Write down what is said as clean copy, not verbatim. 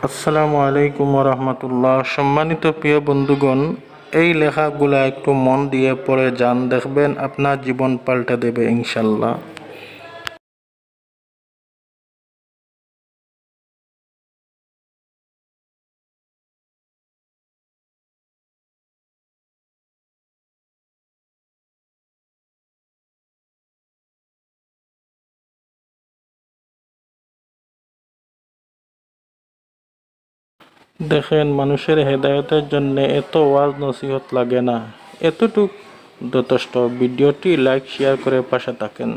আসসালামু আলাইকুম রহমতুল্লাহ। সম্মানিত প্রিয় বন্ধুগণ, এই লেখাগুলা একটু মন দিয়ে পড়ে যান, দেখবেন আপনার জীবন পাল্টে দেবে ইনশাল্লাহ। দেখেন, মানুষের হেদায়েতের জন্য এত ওয়াজ নসিহত লাগে না, এতটুক যথেষ্ট। ভিডিওটি লাইক শেয়ার করে পাশে থাকেন।